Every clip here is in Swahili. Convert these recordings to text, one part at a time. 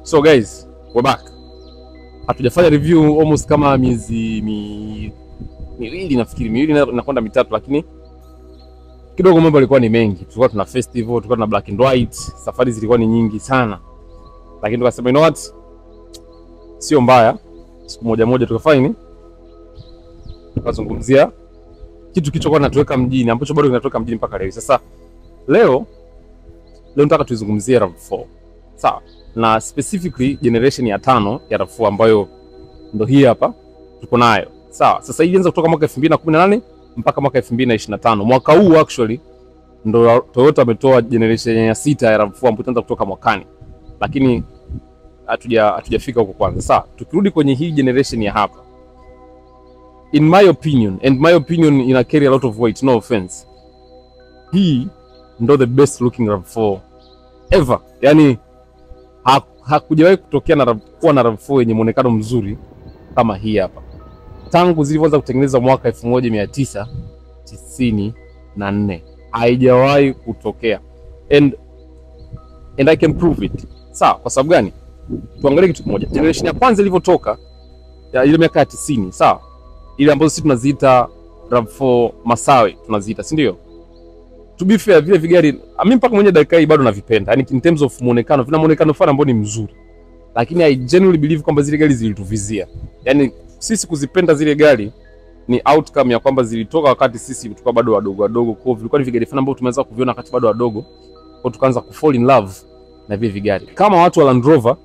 So guys, we're back. Hatujafanya review almost kama miezi miwili, nafikiri miwili na kwenda mitatu, lakini kidogo mambo yalikuwa ni mengi. Tulikuwa tuna festival, tulikuwa tuna black and white, safari zilikuwa ni nyingi sana. Lakini tukasema you know what? Sio mbaya. Siku moja tukafanya nini? Tukazungumzia kitu kilichokuwa kinatuweka mjini, ambacho bado kinatuweka mjini mpaka leo. Sasa leo nataka tuizungumzie RAV4. Sawa? Na specifically generation ya 5 ya RAV4 ambayo ndo hii hapa tuko nayo. Sawa? Sasa hii ilianza kutoka mwaka 2018 mpaka mwaka 2025. Mwaka huu actually ndo Toyota ametoa generation ya 6 ya RAV4 ambayo itaanza kutoka mwakani. Lakini hatujafika huko kwanza. Sawa? Tukirudi kwenye hii generation ya hapa. In my opinion, and my opinion ina carry a lot of weight, no offense. Hii ndo the best looking RAV4 ever. Yani hakujawahi kutokea na kuwa na RAV4 yenye muonekano mzuri kama hii hapa. Tangu zilivyoanza kutengeneza mwaka 1994 haijawahi kutokea. And I can prove it. Sawa, kwa sababu gani? Tuangalie kitu kimoja. Generation ya kwanza ilivyotoka ya ile miaka ya 90, sawa? Ile ambazo sisi tunaziita RAV4 Masawe tunaziita, si ndio? To be fair, vile vigari mimi mpaka mwenye dakika hii bado navipenda. Yani in terms of muonekano, vina muonekano fulani ambao ni mzuri. Lakini I genuinely believe kwamba zile gari zilituvizia. Yani sisi kuzipenda zile gari ni outcome ya kwamba zilitoka wakati sisi tulikuwa bado wadogo. Kwa vilikuwa ni vigari fulani ambao tumeanza kuviona wakati bado wadogo. Kwa tukaanza kufall in love na vile vigari. Kama watu wa Land Rover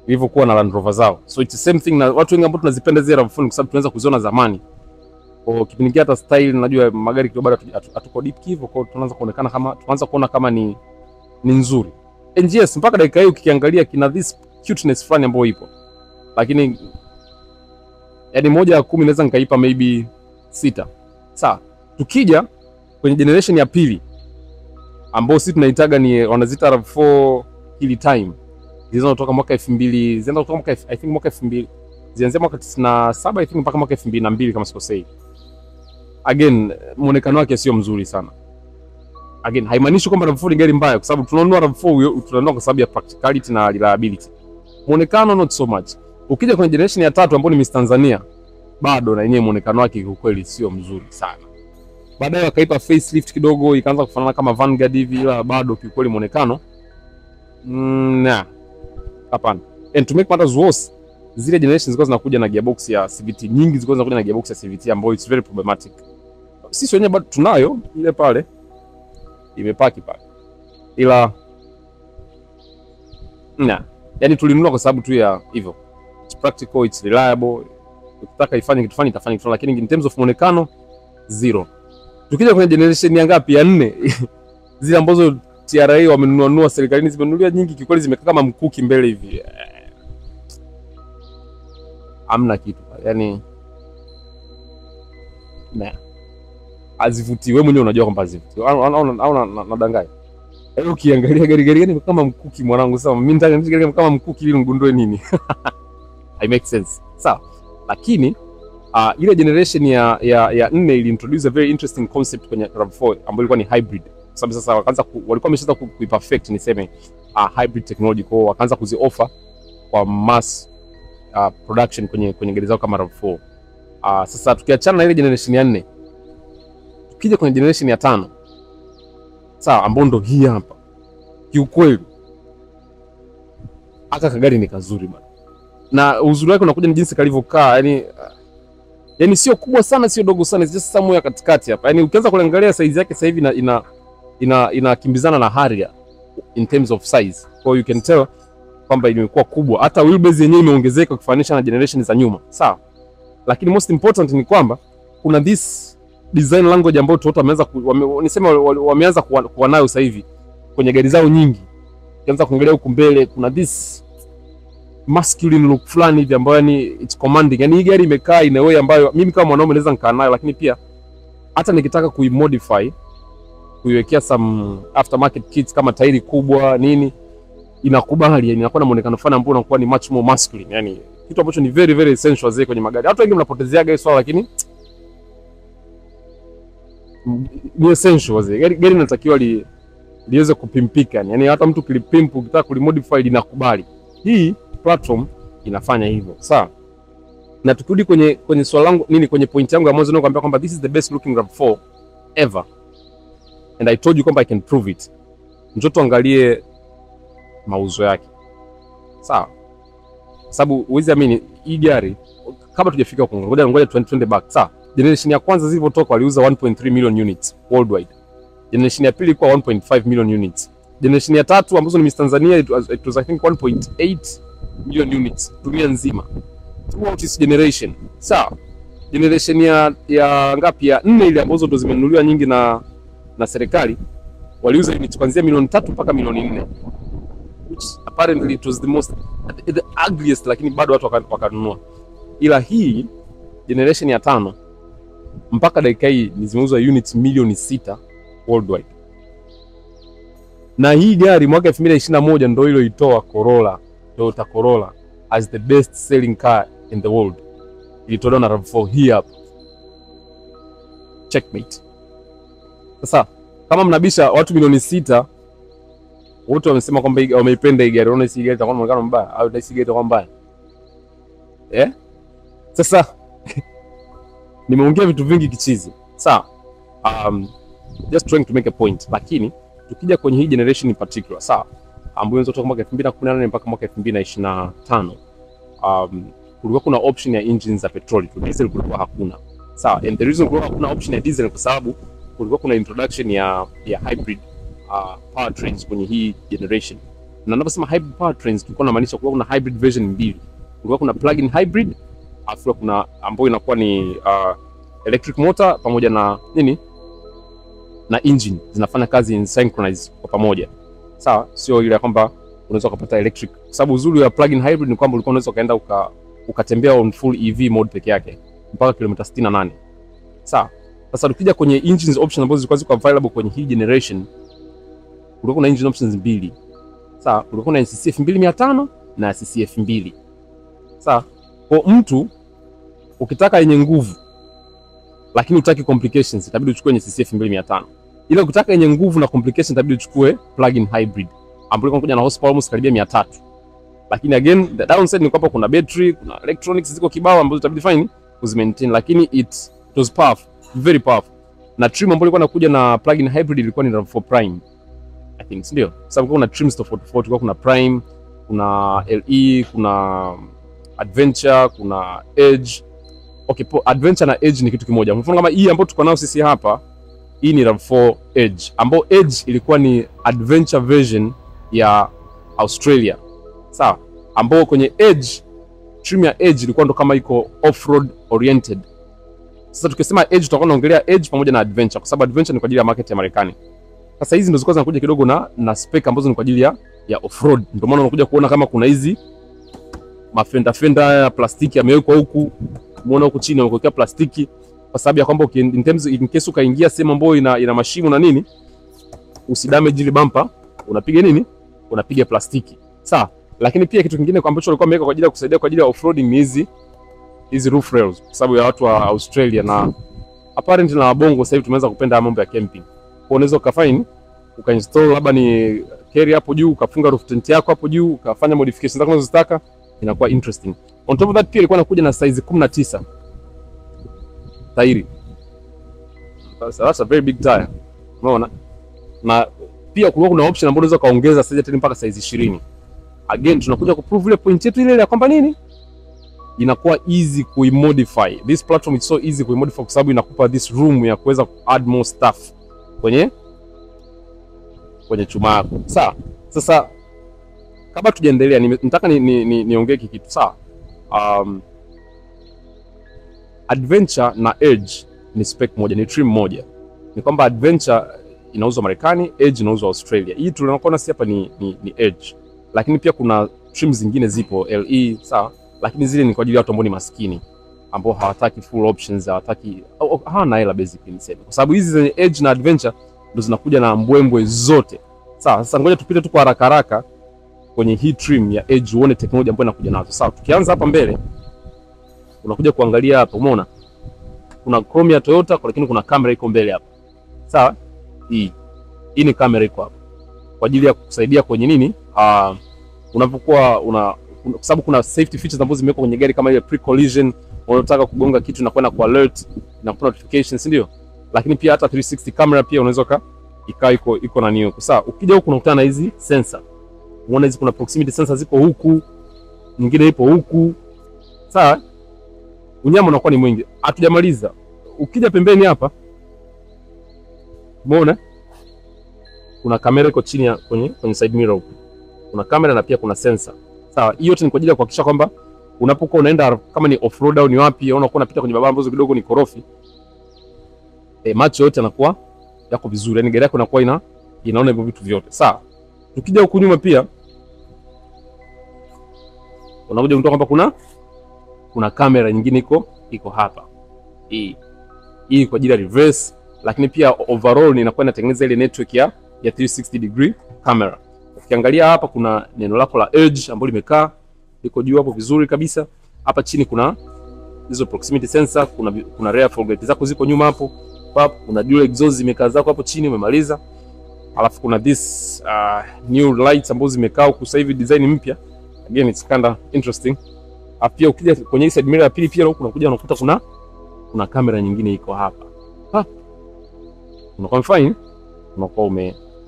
ilivyokuwa na Land Rover zao. So it's the same thing na watu wengi ambao tunazipenda zile RAV4 kwa sababu tunaanza kuziona zamani. Kwa kipindi hata style najua magari kidogo bado hatuko deep hivyo, kwa tunaanza kuona kama ni nzuri. And yes, mpaka dakika hii ukiangalia kina this cuteness fulani ambayo ipo. Lakini yani 1 ya 10 naweza nikaipa maybe 6. Sawa. Tukija kwenye generation ya pili ambao sisi tunaitaga ni wanazita RAV4 Hill Time. Zilianza kutoka mwaka 2000, zilianza kutoka mwaka I think mwaka 2000. Zilianza mwaka 97 I think mpaka mwaka 2002 kama sikosei. Again, muonekano wake sio mzuri sana. Again, haimaanishi kwamba RAV4 ni gari mbaya, kwa sababu tunanunua RAV4 tunanunua kwa sababu ya practicality na reliability. Muonekano not so much. Ukija kwenye generation ya 3 ambayo ni Miss Tanzania, bado na yenyewe muonekano wake kwa kweli sio mzuri sana. Baadaye wakaipa facelift kidogo, ikaanza kufanana kama Vanguard hivi, ila bado kwa kweli muonekano hapana. And to make matters worse, zile generations zilikuwa zinakuja na gearbox ya CVT, nyingi zilikuwa zinakuja na gearbox ya CVT ambayo it's very problematic. Sisi wenyewe bado tunayo ile pale imepaki pale, ila yani tulinunua kwa sababu tu ya hivyo. It's practical, it's reliable. Ukitaka ifanye kitu fani itafanya kitu, lakini in terms of muonekano zero. Tukija kwenye generation ya ngapi? Ya 4 zile ambazo TRA wamenunua serikalini, zimenunulia nyingi kikweli, zimekaa kama mkuki mbele hivi. Hamna kitu. Yani azivuti, wewe mwenyewe unajua kwamba azivuti. Au nadanganya. Yaani ukiangalia gari kama mkuki mwanangu, sawa. Mimi nataka gari kama mkuki ili ngundue nini? I make sense. Sawa. Lakini ile generation ya 4 ili introduce a very interesting concept kwenye RAV4 ambayo ilikuwa ni hybrid. Sababu sasa wakaanza walikuwa wameshaanza kuiperfect niseme hybrid technology, kwa wakaanza kuzioffer kwa mass production kwenye gari zao kama RAV4. Sasa tukiachana na ile generation ya 4, tukija kwenye generation ya 5, sawa, ambayo ndo hii hapa, kiukweli aka kagari ni kazuri bana, na uzuri wake unakuja ni jinsi kalivyokaa. Yani sio kubwa sana, sio dogo sana, just somewhere katikati hapa. Yani ukianza kuangalia size yake sasa hivi inakimbizana na Harrier in terms of size. So you can tell kwamba imekuwa kubwa. Hata wheelbase yenyewe imeongezeka kufanisha na generation za nyuma. Sawa. Lakini most important ni kwamba kuna this design language ambayo Toyota wameanza kuwa nayo sasa hivi kwenye gari zao nyingi. Ukianza kuangalia huko mbele kuna this masculine look fulani hivi ambayo yani it's commanding. Yani hii gari imekaa in a way ambayo mimi kama mwanaume naweza nikaa nayo, lakini pia hata nikitaka kuimodify, kuiwekea some aftermarket kits kama tairi kubwa nini, inakubali, yani inakuwa na muonekano fulani ambao unakuwa ni much more masculine. Yani kitu ambacho ni very very essential zaidi kwenye magari. Hata wengi mnapotezeaga hiyo swala, lakini ni essential zaidi. Gari linatakiwa liweze kupimpika. Yani hata mtu kilipimp ukitaka kulimodify linakubali. Hii platform inafanya hivyo. Sawa? Na tukirudi kwenye swali langu kwenye point yangu ya mwanzo nilikwambia kwamba this is the best looking RAV4 ever. And I told you kwamba I can prove it. Njoo tuangalie mauzo yake. Sawa? Sababu huwezi amini hii gari kabla tujafika huko, ngoja twende back. Sawa? Generation ya kwanza zilivyotoka waliuza 1.3 million units worldwide. Generation ya pili ilikuwa 1.5 million units. Generation ya tatu ambazo ni Miss Tanzania it was I think 1.8 million units dunia nzima. Throughout this generation. Sawa? Generation ya ngapi ya 4 ile ambazo ndo zimenunuliwa nyingi na serikali waliuza units kuanzia milioni 3 mpaka milioni 4. Which apparently it was the ugliest, lakini bado watu wakanunua. Ila hii generation ya 5 mpaka dakika hii zimeuza units milioni 6 worldwide. Na hii gari mwaka 2021 ndio hilo itoa Toyota Corolla as the best selling car in the world. Ilitolewa na RAV4 hii hapa. Checkmate. Sasa kama mnabisha watu milioni 6 wote wamesema kwamba wameipenda hii gari, unaona hii gari itakuwa muonekano mbaya au hii gari itakuwa mbaya? Sasa nimeongea vitu vingi kichizi. Sawa? Just trying to make a point. Lakini tukija kwenye hii generation in particular, sawa, ambayo inatoka mwaka 2018 mpaka mwaka 2025, kulikuwa kuna option ya engines za petroli, diesel kulikuwa hakuna. Sawa? And the reason kulikuwa hakuna option ya diesel kwa sababu kulikuwa kuna introduction ya hybrid powertrains kwenye hii generation. Na ninaposema hybrid powertrains tulikuwa tunamaanisha kulikuwa kuna hybrid version mbili. Kulikuwa kuna plug-in hybrid, afu kuna ambayo inakuwa ni electric motor pamoja na na engine zinafanya kazi in synchronize kwa pamoja. Sawa? Sio ile kwamba unaweza kupata electric. Kwa sababu uzuri wa plug-in hybrid ni kwamba ulikuwa unaweza kaenda ukatembea on full EV mode peke yake mpaka kilomita 68. Sawa? Sasa tukija kwenye engines options ambazo zilikuwa ziko available kwenye hii generation, kulikuwa kuna engine options mbili. Sawa? Kulikuwa kuna NCCF 2500 na CCF 2. Sawa? Kwa mtu ukitaka yenye nguvu lakini utaki complications, itabidi uchukue yenye CCF 2500. Ila ukitaka yenye nguvu na complications, itabidi uchukue plug-in hybrid ambayo inakuja na horsepower almost karibia 300. Lakini again the downside ni kwamba kuna battery, kuna electronics ziko kibao ambazo itabidi fine kuzimaintain, lakini it was powerful, very powerful. Na trim ambayo ilikuwa inakuja na plug-in hybrid ilikuwa ni RAV4 Prime, I think, ndio. Sababu kuna trims tofauti, kuna Prime, kuna LE, kuna Adventure, kuna Edge. Okay, Adventure na Edge ni kitu kimoja. Mfano kama hii ambayo tuko nayo sisi hapa, hii ni RAV4 Edge, ambayo Edge ilikuwa ni Adventure version ya Australia. Sawa? Ambayo kwenye Edge, trim ya Edge ilikuwa ndo kama iko off-road oriented. Sasa tukisema Edge tutakuwa tunaongelea Edge pamoja na Adventure, kwa sababu Adventure ni kwa ajili ya market ya Marekani. Sasa hizi ndo zilikuwa zinakuja kidogo na spec ambazo ni kwa ajili ya off-road. Ndio maana unakuja kuona kama kuna hizi mafenda ya plastiki yamewekwa huku, umeona huku chini wamewekea plastiki kwa sababu ya kwamba in case ukaingia sehemu ambayo ina mashimo na usidamage ile bumper, unapiga unapiga plastiki. Sawa? Lakini pia kitu kingine ambacho walikuwa wameweka kwa ajili ya kusaidia kwa ajili ya off-roading ni hizi roof rails, kwa sababu ya watu wa Australia na apparently na wabongo sasa hivi tumeanza kupenda mambo ya camping. Kwa unaweza ukafine ukainstall labda ni carry hapo juu, ukafunga roof tent yako hapo juu, ukafanya modifications zako unazotaka, inakuwa interesting. On top of that pia ilikuwa inakuja na size 19 tairi. That's a very big tire. Unaona? Na pia kulikuwa kuna option ambayo unaweza kaongeza size tena mpaka size 20. Again tunakuja kuprove ile point yetu ile ya kwamba inakuwa easy kuimodify. This platform is so easy kuimodify kwa sababu inakupa this room ya kuweza add more stuff kwenye chuma yako. Sawa? Sasa kabla tujaendelea nataka niongee kitu. Sawa? Adventure na Edge ni spec moja, ni trim moja. Ni kwamba Adventure inauzwa Marekani, Edge inauzwa Australia. Hii tunaona si hapa ni Edge. Lakini pia kuna trim zingine zipo LE, sawa? Lakini zile ni kwa ajili ya watu ambao ni maskini, ambao hawataki full options, hawana hela basically niseme. Kwa sababu hizi zenye Edge na Adventure ndo zinakuja na mbwembwe zote. Sawa? Sasa ngoja tupite tu kwa haraka kwenye hii trim ya Edge uone teknolojia ambayo inakuja nazo. Sawa? Tukianza hapa mbele unakuja kuangalia hapa, umeona? Kuna chrome ya Toyota, lakini kuna kamera iko mbele hapa. Sawa? Hii ni kamera iko hapa. kwa ajili ya kusaidia kwenye nini, unapokuwa kwa sababu kuna safety features ambazo zimewekwa kwenye gari kama ile pre collision, unataka kugonga kitu na kwenda kwa alert na kupata notifications, ndio. Lakini pia hata 360 camera pia unaweza ikawa iko na nini. Sasa ukija huku unakutana na hizi sensor. Unaona hizi kuna proximity sensor ziko huku, nyingine ipo huku. Sawa? Unyama unakuwa ni mwingi. Hatujamaliza. Ukija pembeni hapa, umeona? Kuna kamera iko chini ya kwenye side mirror huko. Kuna kamera na pia kuna sensor. Sawa? Hiyo yote ni kwa ajili ya kuhakikisha kwamba unapokuwa unaenda kama ni off road au ni wapi, au unakuwa unapita kwenye barabara ambazo kidogo ni korofi, macho yote yanakuwa yako vizuri. Yaani gari yako inakuwa inaona hivyo vitu vyote. Sawa? Tukija huku nyuma pia unakuja kutoka kwamba kuna kamera nyingine iko hapa. Hii kwa ajili ya reverse, lakini pia overall inakuwa inatengeneza ile network ya 360 degree camera. Ukiangalia hapa kuna neno lako la edge ambalo limekaa liko juu hapo vizuri kabisa. Hapa chini kuna hizo proximity sensor, kuna rear fog lights zako ziko nyuma hapo. Kuna dual exhaust zimekaa zako hapo chini umemaliza. Alafu kuna this new lights ambazo zimekaa huko sasa hivi, design mpya. Again it's kind of interesting. Pia ukija kwenye side mirror ya pili pia huko unakuja unakuta kuna kamera nyingine iko hapa. Unakuwa fine, unakuwa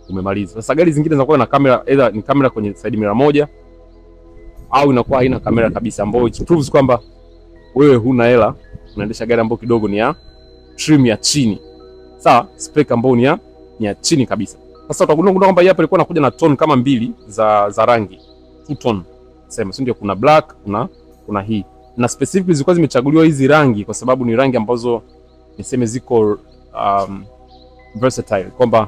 umemaliza. Sasa gari zingine zinakuwa na kamera, either ni kamera kwenye side mirror moja au inakuwa haina kamera kabisa, ambayo it proves kwamba wewe huna hela, unaendesha gari ambayo kidogo ni ya trim ya chini. Sawa, spec ambayo ni ya chini kabisa. Sasa utagundua kwamba hapa ilikuwa inakuja na tone kama mbili za rangi. Two tone. Sema, si ndio? Kuna black, kuna hii. Na specifically zilikuwa zimechaguliwa hizi rangi kwa sababu ni rangi ambazo niseme ziko versatile, kwamba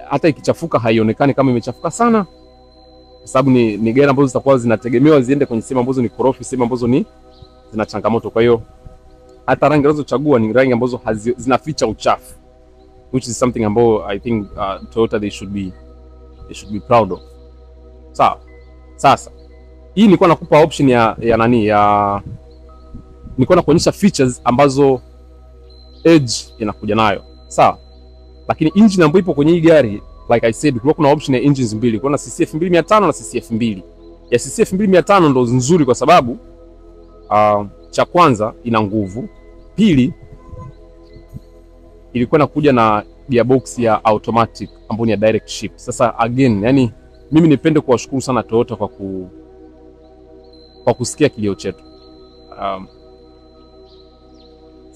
hata ikichafuka haionekani kama imechafuka sana, kwa sababu ni gari ambazo zitakuwa zinategemewa ziende kwenye sehemu ambazo ni korofi, sehemu ambazo zina changamoto. Kwa hiyo hata rangi zinazochagua ni rangi ambazo zinaficha uchafu, which is something ambayo I think Toyota they should be proud of. Sawa. Sasa hii nilikuwa nakupa option ya nilikuwa nakuonyesha features ambazo Edge inakuja nayo. Sawa. Lakini engine ambayo ipo kwenye hii gari, like I said, kuna option ya engines mbili. Kuna CCF 2500 na CCF 200. Ya CCF 2500 ndo nzuri kwa sababu cha kwanza ina nguvu, pili ilikuwa inakuja na gearbox ya automatic ambayo ni ya direct shift. Sasa again, yani mimi nipende kuwashukuru sana Toyota kwa kusikia kilio chetu.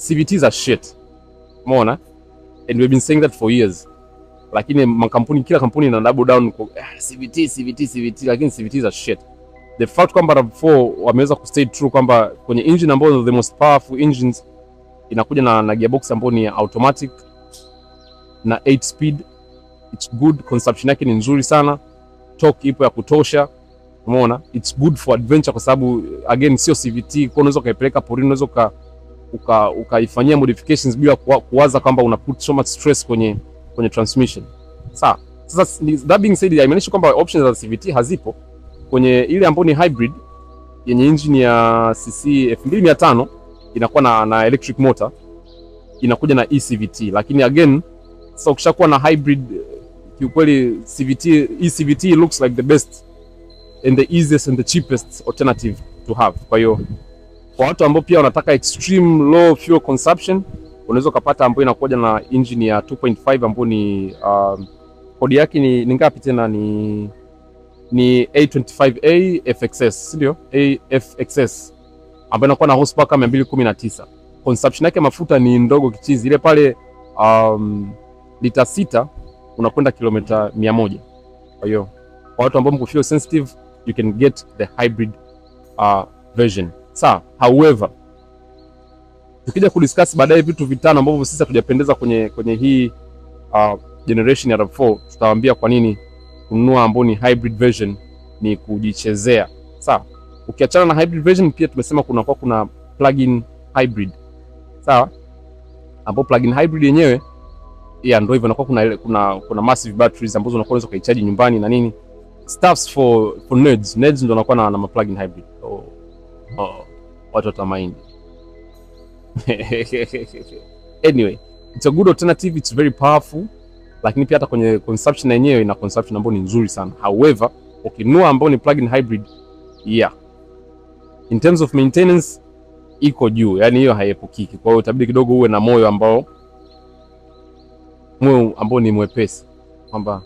CVTs are shit. Umeona? And we've been saying that for years. Lakini kila kampuni ina double down kwa CVT, lakini CVTs are shit. The fact kwamba RAV4 wameweza ku stay true kwamba kwenye engine ambayo the most powerful engines inakuja na gearbox ambayo ni automatic na 8 speed, it's good, consumption yake ni nzuri sana, torque ipo ya kutosha. Umeona? It's good for adventure kwa sababu again sio CVT, kwa unaweza kaipeleka porini, unaweza ukaifanyia modifications bila kuwaza kwamba una put so much stress kwenye transmission. Sawa. Sasa that being said, imaanisha kwamba options za CVT hazipo kwenye ile ambayo ni hybrid yenye engine ya CC 2500 inakuwa na electric motor, inakuja na ECVT. Lakini again, sasa ukishakuwa na hybrid, kiukweli ECVT looks like the best and the easiest and the cheapest alternative to have. Kwa hiyo kwa watu ambao pia wanataka extreme low fuel consumption, unaweza kupata ambayo inakuja na engine ya 2.5 ambayo ni kodi yake ni ngapi tena, ni A25A FXS, ndio AFXS, ambayo inakuwa na horsepower kama 219. Consumption yake mafuta ni ndogo kichizi, ile pale lita 6 unakwenda kilomita 100. Kwa hiyo kwa watu ambao mko fuel sensitive, you can get the hybrid version. Sawa. However, tukija kudiscuss baadaye vitu vitano ambavyo sisi hatujapendeza kwenye hii generation ya RAV4, tutawaambia kwa nini kununua ambao ni hybrid version ni kujichezea. Sawa. Ukiachana na hybrid version, pia tumesema kuna plug-in hybrid. Sawa. Ambao plug-in hybrid yenyewe ndio hivyo, inakuwa kuna massive batteries ambazo unaweza kuicharge nyumbani na nini. Stuffs for nerds ndio wanakuwa na plug-in hybrid. Watu watamaindi. Anyway, it's a good alternative, it's very powerful. lakini pia hata kwenye consumption yenyewe ina consumption ambayo ni nzuri sana. However, ukinunua ambao ni plug-in hybrid, in terms of maintenance iko juu, yani hiyo haiepukiki. Kwa hiyo itabidi kidogo uwe na moyo ambao ni mwepesi, kwamba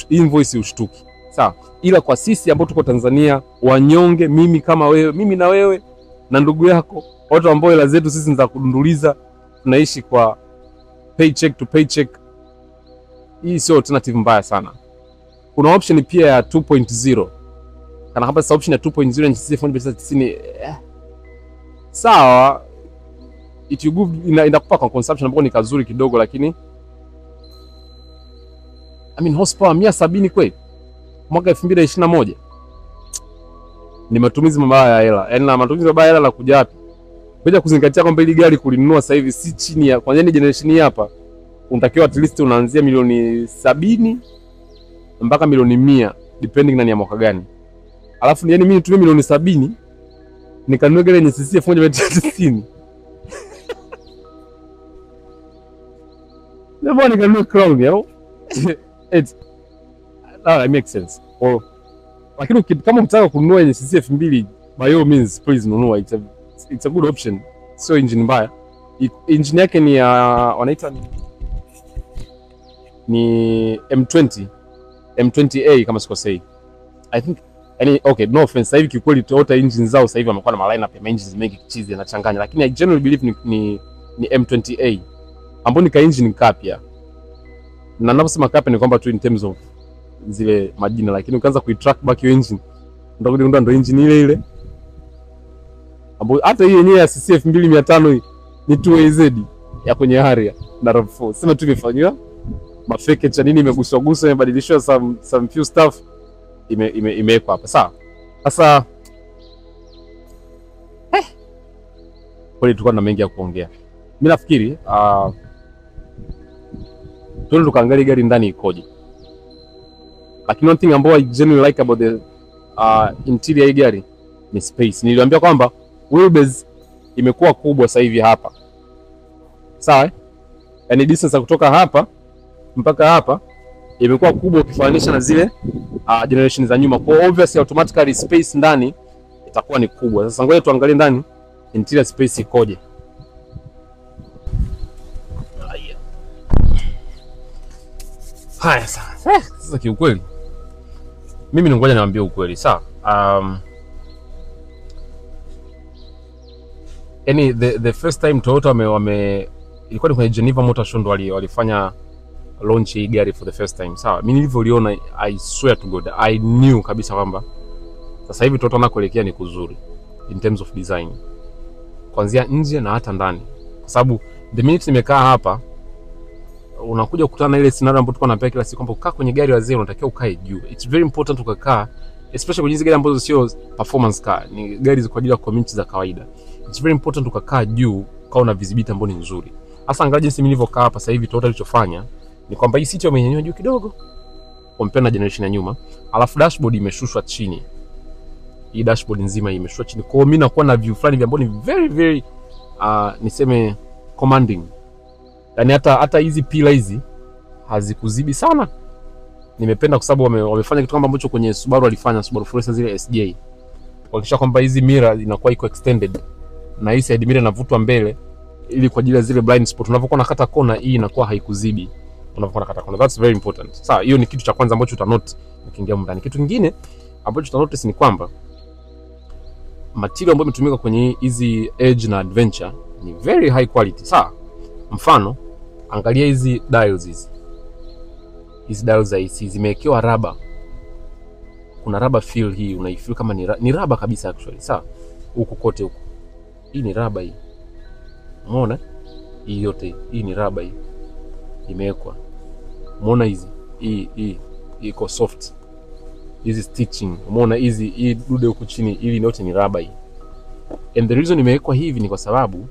invoice ushtuki. Sawa. Ila kwa sisi ambao tuko Tanzania wanyonge, mimi kama wewe, mimi na wewe na ndugu yako, watu ambao hela zetu sisi ni za kudunduliza, tunaishi kwa paycheck to paycheck, hii sio alternative mbaya sana. Kuna option pia ya 2.0. Kana hapa option ya 2.0 ni NCCF 1990. Sawa, it you good inakupa kwa consumption ambayo ni kazuri kidogo, lakini horsepower 170 kweli mwaka 2021 ni matumizi mabaya ya hela. Yaani na matumizi mabaya ya hela la kuja wapi? Kuja kuzingatia kwamba ile gari kulinunua sasa hivi si chini ya kwa nini generation hii hapa unatakiwa at least unaanzia milioni 70 mpaka milioni 100 depending na ni ya mwaka gani. Alafu yani mimi nitumie milioni 70 nikanunua gari yenye CC 1990. Ndio nikanunua Crown yao. It makes sense. Lakini kama mtaka kununua yenye CC 2000 by all means please nunua, it's a good option. Sio engine mbaya. Engine yake ni wanaita ni M20A kama sikosei. I think okay, no offense, sasa hivi kikweli Toyota engine zao sasa hivi wamekuwa na line up ya engines mengi kichizi yanachanganya, lakini I generally believe ni M20A ambapo ni ka engine kapya. Na ninaposema kapya ni kwamba tu in terms of zile majina, lakini ukaanza kuitrack back your engine ndo engine ile ambapo hata hii yenyewe ya CC 2500 ni 2AZ ya kwenye Harrier na RAV4. Sema tu imefanywa mafake cha nini, imeguswa imebadilishwa some few stuff imewekwa hapa. Sawa. Sasa kweli tulikuwa na mengi ya kuongea. Mimi nafikiri tuende tukaangalia gari ndani ikoje. Lakini one thing ambayo I genuinely like about the interior hii gari ni space. Niliwaambia kwamba wheelbase imekuwa kubwa sasa hivi hapa. Sawa? Yaani distance kutoka hapa mpaka hapa imekuwa kubwa ukifananisha na zile generation za nyuma. Kwa obviously automatically space ndani itakuwa ni kubwa. Sasa ngoja tuangalie ndani interior space ikoje. Haya sasa kiukweli mimi ngoja niwaambie ukweli. Sawa. The first time Toyota ilikuwa ni kwenye Geneva Motor Show ndo walifanya launch hii gari for the first time. Sawa. Mimi nilivyoliona, I swear to God, I knew kabisa kwamba sasa hivi Toyota wanakoelekea ni kuzuri in terms of design, kuanzia nje na hata ndani. Kwa sababu the minute nimekaa hapa unakuja kukutana na ile scenario ambayo tulikuwa tunapea kila siku kwamba ukaa kwenye gari wazee unatakiwa ukae juu. It's very important ukakaa, especially kwenye hizo gari ambazo sio performance car, ni gari za kwa ajili ya community za kawaida. It's very important ukakaa juu, ukawa na visibility ambayo ni nzuri. Hasa angalia jinsi mimi nilivyokaa hapa sasa hivi. Toyota ilichofanya ni kwamba hii seat wamenyanyua juu kidogo compare na generation ya nyuma, alafu dashboard imeshushwa chini. Hii dashboard nzima imeshushwa chini. Kwa hiyo mimi nakuwa na view fulani ambayo ni very very niseme commanding. Yaani hata hizi pila hizi hazikuzibi sana. Nimependa kwa sababu wamefanya kitu kama ambacho kwenye Subaru walifanya, Subaru Forester zile SJ. Kuhakikisha kwamba hizi mirror inakuwa iko extended na hii side mirror inavutwa mbele ili kwa ajili ya zile blind spot. Unapokuwa unakata kona hii inakuwa haikuzibi unapokuwa unakata kona. That's very important. Sawa, hiyo ni kitu cha kwanza ambacho uta note ukiingia ndani. Kitu kingine ambacho uta notice ni kwamba material ambayo imetumika kwenye hizi Edge na Adventure ni very high quality. Sawa. Mfano, angalia hizi dials hizi. Hizi dials za AC zimewekewa raba. Kuna raba feel hii, unaifeel kama ni raba kabisa actually. Sawa. Huku kote huku. Hii ni raba hii. Umeona? Hii yote hii ni raba hii. Imewekwa. Umeona hizi? Hii iko soft. Hizi stitching. Umeona hizi hii dude huku chini ili yote ni raba hii. And the reason imewekwa hivi ni kwa sababu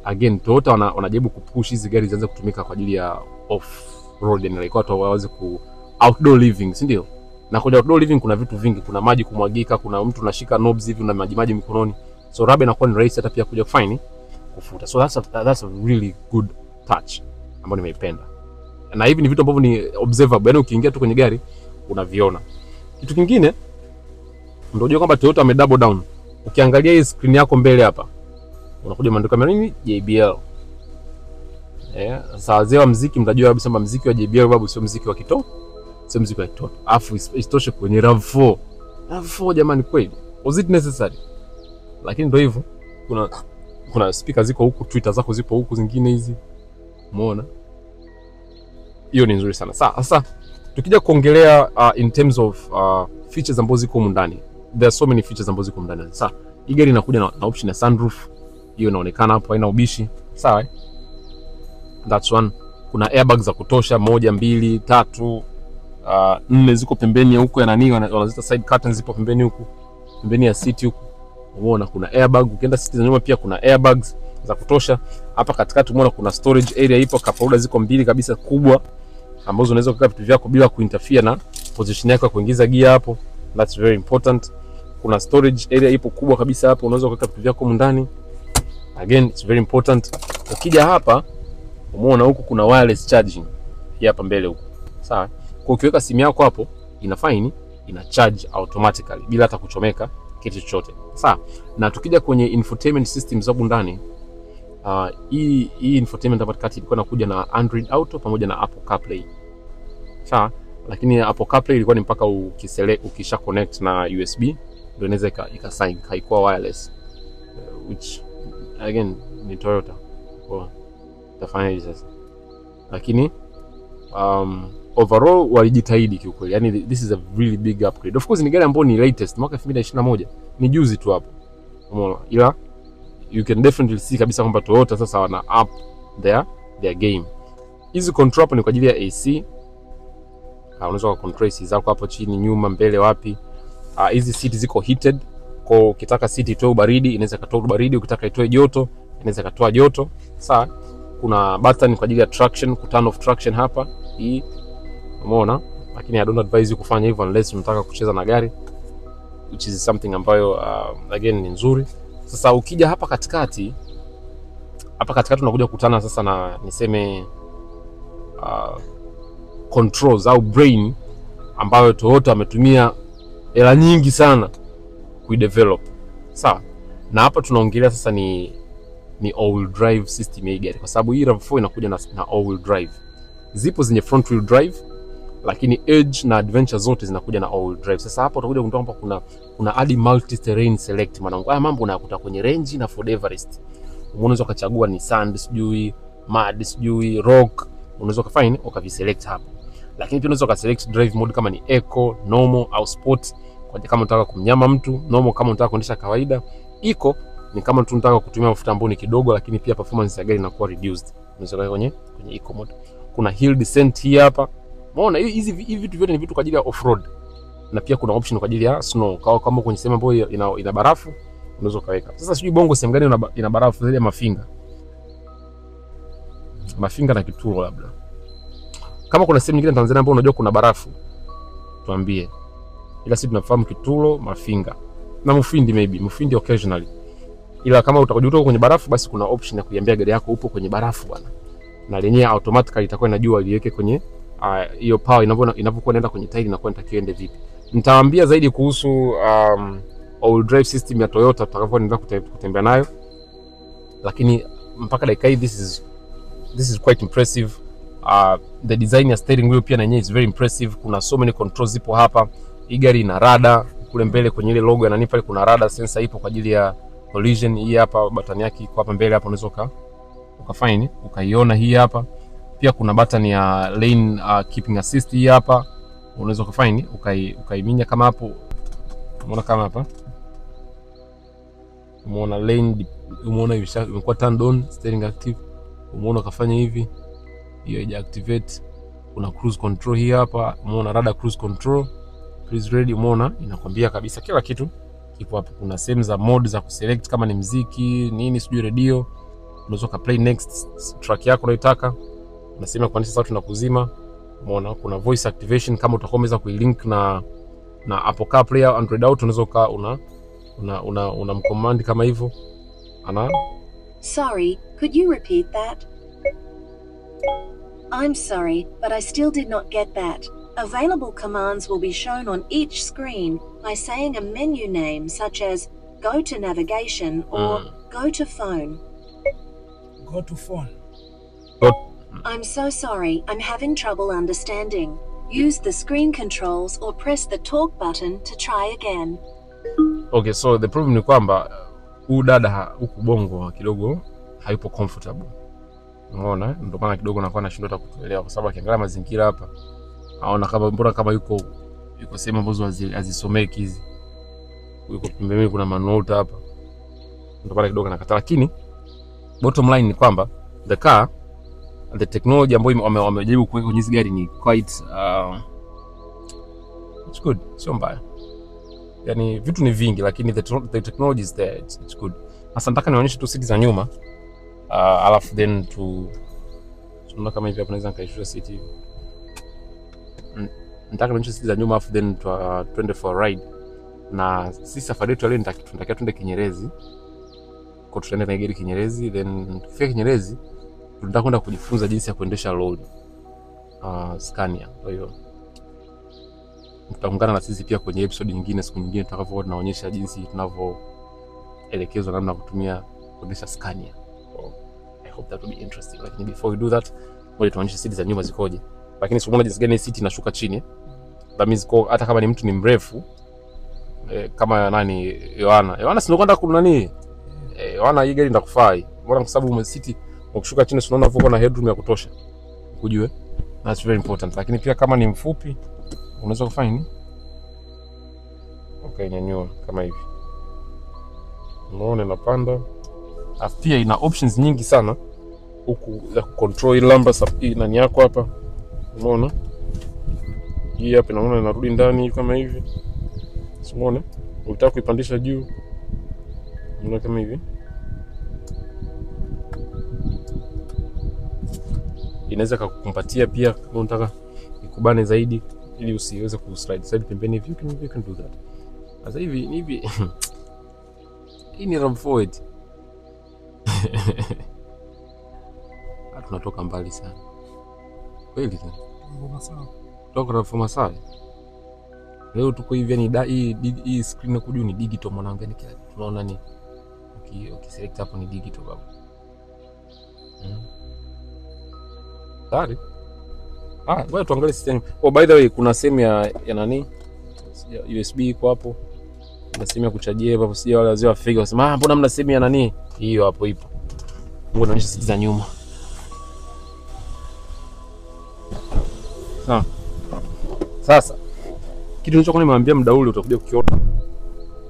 again Toyota wanajaribu kupush hizi gari zianze kutumika kwa ajili ya off road, yani like watu waweze ku outdoor living, si ndio? Na kwa outdoor living kuna vitu vingi, kuna maji kumwagika, kuna mtu unashika knobs hivi na maji mikononi. So raba inakuwa ni rahisi hata pia kuja kufanya kufuta. So that's a really good touch ambayo nimeipenda. Na hivi ni vitu ambavyo ni observable, yani ukiingia tu kwenye gari unaviona. Kitu kingine ndio unajua kwamba Toyota ame double down. Ukiangalia hii screen yako mbele hapa, unakuja maandiko kama nini? JBL. Sasa wazee wa muziki mtajua kabisa kwamba muziki wa JBL babu sio muziki wa kitoto, sio muziki wa kitoto. Afu isitoshe kwenye RAV4. RAV4 jamani, kweli was it necessary? Lakini ndio hivyo, kuna speaker ziko huku, Twitter zako zipo huku, zingine hizi umeona, hiyo ni nzuri sana. Sasa tukija kuongelea in terms of features ambazo ziko humu ndani, there are so many features ambazo ziko humu ndani. Sasa hii gari inakuja na option ya sunroof, hiyo inaonekana hapo, haina ubishi, sawa. That's one. Kuna airbags za kutosha, 1 2 3 4 ziko pembeni huko ya nani, wanaziita side curtains, zipo pembeni huku, pembeni ya seat huku. Umeona kuna airbag, ukienda seat za nyuma pia kuna airbags za kutosha. Hapa katikati umeona kuna storage area ipo, cup holder ziko mbili kabisa kubwa, ambazo unaweza kuweka vitu vyako bila kuinterfere na position yako ya kuingiza gear hapo. That's very important. Kuna storage area ipo kubwa kabisa hapo, unaweza kuweka vitu vyako ndani. Again, it's very important. Ukija hapa umeona huku kuna wireless charging hii hapa mbele huku, sawa. Kwa ukiweka simu yako hapo inafanya ina charge automatically bila hata kuchomeka kitu chochote, sawa. Na tukija kwenye infotainment systems hapo ndani, hii infotainment hapa katikati ilikuwa inakuja na Android Auto pamoja na Apple CarPlay, sawa. Lakini Apple CarPlay ilikuwa ni mpaka ukisha connect na USB ndio inaweza ikasign, haikuwa wireless, which again ni Toyota kwa tafanya hizo sasa. Lakini overall walijitahidi kiukweli, yani this is a really big upgrade. Of course ni gari ambayo ni latest, mwaka 2021, ni juzi tu hapo, umeona. Ila you can definitely see kabisa kwamba Toyota sasa wana up their game. Hizi control hapo ni kwa ajili ya AC, unaweza control AC zako hapo chini, nyuma, mbele, wapi. Hizi seat ziko heated, kwa ukitaka seat itoe baridi inaweza katoa baridi, ukitaka itoe joto inaweza katoa joto, sawa. Kuna button kwa ajili ya traction, ku turn off traction hapa hii, umeona. Lakini I don't advise you kufanya hivyo unless unataka kucheza na gari, which is something ambayo again ni nzuri. Sasa ukija hapa katikati tunakuja kukutana sasa na niseme controls au brain ambayo Toyota ametumia hela nyingi sana kuidevelop, sawa. Na hapa tunaongelea sasa ni all-wheel drive system ya gari, kwa sababu hii RAV4 inakuja na all-wheel drive. Zipo zenye front wheel drive, lakini Edge na Adventure zote zinakuja na all-wheel drive. Sasa hapo utakuja kugundua kwamba kuna hadi multi terrain select, maana haya mambo unayakuta kwenye Range na Ford Everest. Unaweza ukachagua ni sand, sijui mud, sijui rock, unaweza kufanya ukaviselect hapo. Lakini pia unaweza ukaselect drive mode kama ni eco, normal au sport, kwa kama unataka kumnyama mtu, normal kama unataka kuendesha kawaida, eco ni kama tunataka kutumia mafuta ambayo ni kidogo, lakini pia performance ya gari inakuwa reduced. Unaweza kwenye eco mode. Kuna hill descent hii hapa. Umeona hivi vitu vyote ni vitu kwa ajili ya off-road. Na pia kuna option kwa ajili ya snow. Kama kwenye sehemu ambayo ina barafu unaweza kaweka. Sasa sijui Bongo sehemu gani ina barafu zaidi ya Mafinga. Mafinga na Kitulo labda. Kama kuna sehemu nyingine Tanzania ambayo unajua kuna barafu, tuambie. Ila sisi tunafahamu Kitulo, Mafinga na Mufindi, maybe Mufindi occasionally. Ila kama utakujuta kwenye barafu, basi kuna option ya kuiambia gari yako upo kwenye barafu bwana, na lenyewe automatically itakuwa inajua iliweke kwenye hiyo power inapokuwa inaenda kwenye tairi, inakuwa inatakiwa ende vipi. Nitawaambia zaidi kuhusu all drive system ya Toyota tutakapoendelea kutembea nayo, lakini mpaka dakika hii this is quite impressive. The design ya steering wheel pia na yenyewe is very impressive. Kuna so many controls zipo hapa. Hii gari ina radar kule mbele kwenye ile logo ya pale, kuna radar sensor ipo kwa ajili ya collision. Hii hapa button yake iko hapa mbele, hapo unaweza ukafine ukaiona hii hapa. Pia kuna button ya lane keeping assist hii hapa, unaweza ukafine ukaiminya kama hapo, umeona kama hapa, umeona lane, umeona imekuwa turned on, steering active, umeona ukafanya hivi, hiyo ija activate. Kuna cruise control hii hapa, umeona radar cruise control, cruise ready, umeona inakwambia kabisa kila kitu kipo hapo. Kuna sehemu za mode za kuselect kama ni muziki nini, sijui radio, unaweza ka play next track yako unayotaka, unasema kwa nini sasa tunakuzima. Umeona kuna voice activation kama utakomeza kuilink na Apple CarPlay au Android Auto, unaweza ka una mcommand kama hivyo Sorry, could you repeat that? I'm sorry, but I still did not get that. Available commands will be shown on each screen by saying a menu name such as go to navigation or go to phone. Go to phone. I'm so sorry, I'm having trouble understanding. Use the screen controls or press the talk button to try again. Okay, so the problem ni kwamba huyu dada huku Bongo kidogo hayupo comfortable. Unaona? Ndio maana kidogo nakuwa nashindwa hata kutuelewa kwa sababu akiangalia mazingira hapa aona kama mbona kama yuko sehemu ambazo azisomeki hizi. Yuko pembeni kuna manota hapa. Ndio maana kidogo nakataa, lakini bottom line ni kwamba the car and the technology ambayo wamejaribu kuweka kwenye gari ni quite it's good, sio mbaya. Yani vitu ni vingi lakini the technology is there, it's good. Sasa nataka nionyeshe tu seat za nyuma alafu then tunaona kama hivi hapa naweza nikaishusha seat hivi. Nataka nionyeshe seat za nyuma alafu then twende for a ride. Na sisi safari yetu leo tunatakiwa twende Kinyerezi. Kwa tutaenda na gari Kinyerezi, then tukifika Kinyerezi tunataka kwenda kujifunza jinsi ya kuendesha lori Scania. Kwa hiyo mtaungana na sisi pia kwenye episode nyingine siku nyingine tutakapokuwa tunaonyesha jinsi tunavyoelekezwa namna ya kutumia kuendesha Scania. So, I hope that will be interesting. Lakini before we do that, ngoja tuonyeshe seat za nyuma zikoje. Lakini simuona jinsi gani seat inashuka chini. That means hata kama ni mtu ni mrefu kama nani Yohana si unakwenda kuna nani? Yohana hii gari ndakufai. Mbona kwa sababu umesiti ukishuka chini unaona uko na headroom ya kutosha. Kujue. That's very important. Lakini pia kama ni mfupi unaweza kufanya nini? Okay, nyanyua kama hivi. Unaona inapanda. Alafu pia ina options nyingi sana huku za control lumbar support nani yako hapa. Unaona? Hii hapa naona inarudi ndani kama hivi. Unaona? Unataka kuipandisha juu. Unaona kama hivi. Inaweza kukumpatia pia kama unataka ikubane zaidi ili usiweze kuslide pembeni hivi, you can do that. Sasa hivi hii ni RAV4. Tunatoka mbali sana. Kweli sana. Toka RAV4 Masai. Leo tuko hivi yani hii screen huko juu ni digital mwanangu, yani kila kitu tunaona ni ukiselect hapo ni digital baba. Tayari. Wewe tuangalie system. Oh, by the way kuna sehemu ya nani? USB iko hapo. Kuna sehemu ya kuchajia hapo, sio wale wazee wa fake wasema mbona mna sehemu ya nani? Hiyo hapo ipo. Ngoja naonyesha seat za nyuma. Sasa kitu nilichokuwa nimemwambia muda ule utakuja kukiona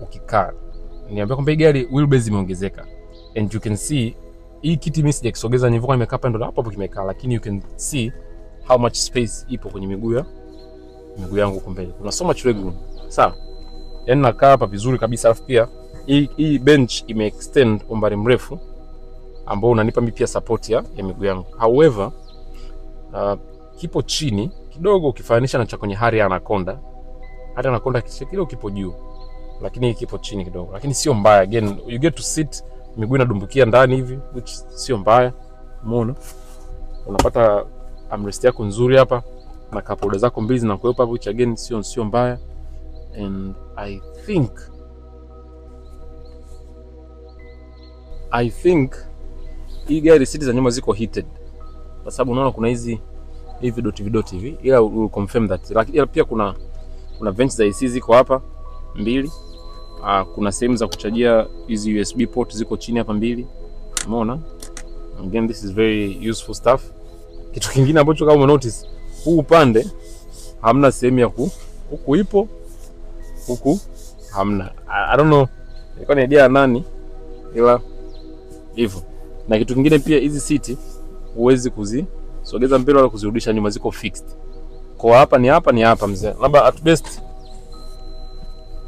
ukikaa. Niambia kwamba gari wheelbase imeongezeka. And you can see hii kiti mimi sijakisogeza nilivyokuwa nimekaa hapa ndo hapo kimekaa, lakini you can see how much space ipo kwenye miguu yangu huko mbele. Kuna so much legroom. Sawa. Yaani nakaa hapa vizuri kabisa, alafu pia hii bench imeextend umbali mrefu ambao unanipa mimi pia support ya miguu yangu. However, kipo chini kidogo ukifananisha na cha kwenye Harrier Anaconda. Harrier Anaconda kidogo kipo juu. Lakini kipo chini kidogo. Lakini sio mbaya. Again, you get to sit miguu inadumbukia ndani hivi, which sio mbaya. Umeona? Unapata armrest yako nzuri hapa na cup holder zako mbili na kuwepo hapo, which again sio mbaya. And I think hii gari seat za nyuma ziko heated. Kwa sababu unaona kuna hizi vidoti hivi, ila we'll confirm that. Lakini pia kuna vents za AC ziko hapa mbili. Kuna sehemu za kuchajia hizi USB port ziko chini hapa mbili. Umeona? Again, this is very useful stuff. Kitu kingine ambacho kama notice, huu upande hamna sehemu ya huku ipo, huku hamna. I don't know ilikuwa ni idea nani, ila hivyo. Na kitu kingine pia hizi seat huwezi kuzisogeza mbele wala kuzirudisha nyuma, ziko fixed. Kwa hapa ni hapa mzee. Labda at best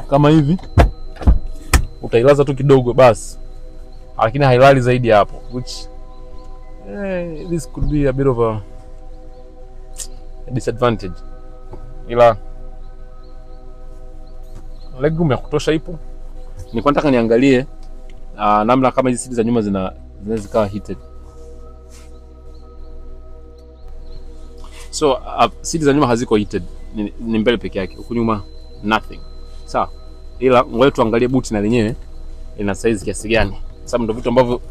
kama hivi utailaza tu kidogo basi. Lakini hailali zaidi hapo, which this could be a bit of a disadvantage. Ila legroom ya kutosha ipo. Nilikuwa nataka niangalie namna kama hizi seat za nyuma zinaweza zikawa heated. So seat za nyuma haziko heated, ni mbele peke yake, huku nyuma nothing. Sawa, ila ngoja tuangalie buti na lenyewe ina size kiasi gani, sababu ndio vitu ambavyo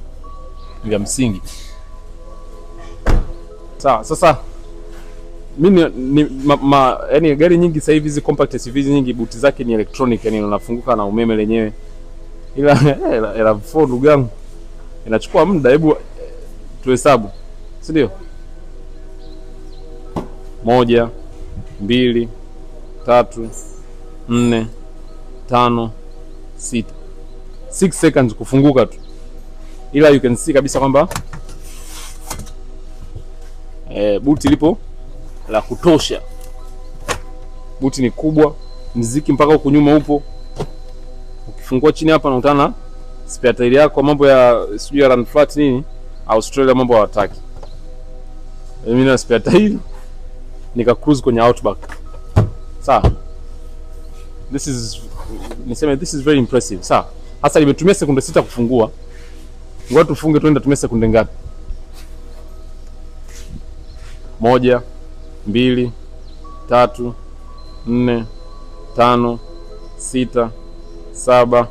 vya msingi. Sawa, sasa mimi yani gari nyingi sasa hivi hizi compact SUVs nyingi buti zake ni electronic, yani unafunguka na umeme lenyewe, ila RAV4 ndugu yangu inachukua muda. Hebu tuhesabu, si ndio? 1 2 3 4 5 6 6 seconds kufunguka tu, ila you can see kabisa kwamba buti lipo la kutosha. Buti ni kubwa, mziki mpaka huko nyuma upo. Ukifungua chini hapa unakutana na spare tire yako. Mambo ya sijui ya run flat nini Australia mambo hawataki. Mimi na spare tire nika cruise kwenye Outback. Sawa, this is very impressive. Sawa, hasa nimetumia sekunde 6 kufungua. Ngoja tufunge tuende, tumia sekunde ngapi? 1 2 3 4 5 6 7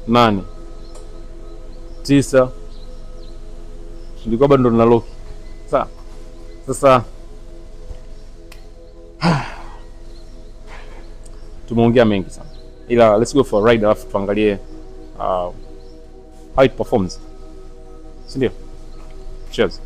8 9. Ndiko bado ndo lock. Sawa, sasa tumeongea mengi sana, ila let's go for a ride, alafu tuangalie how it performs, si ndio? Cheers.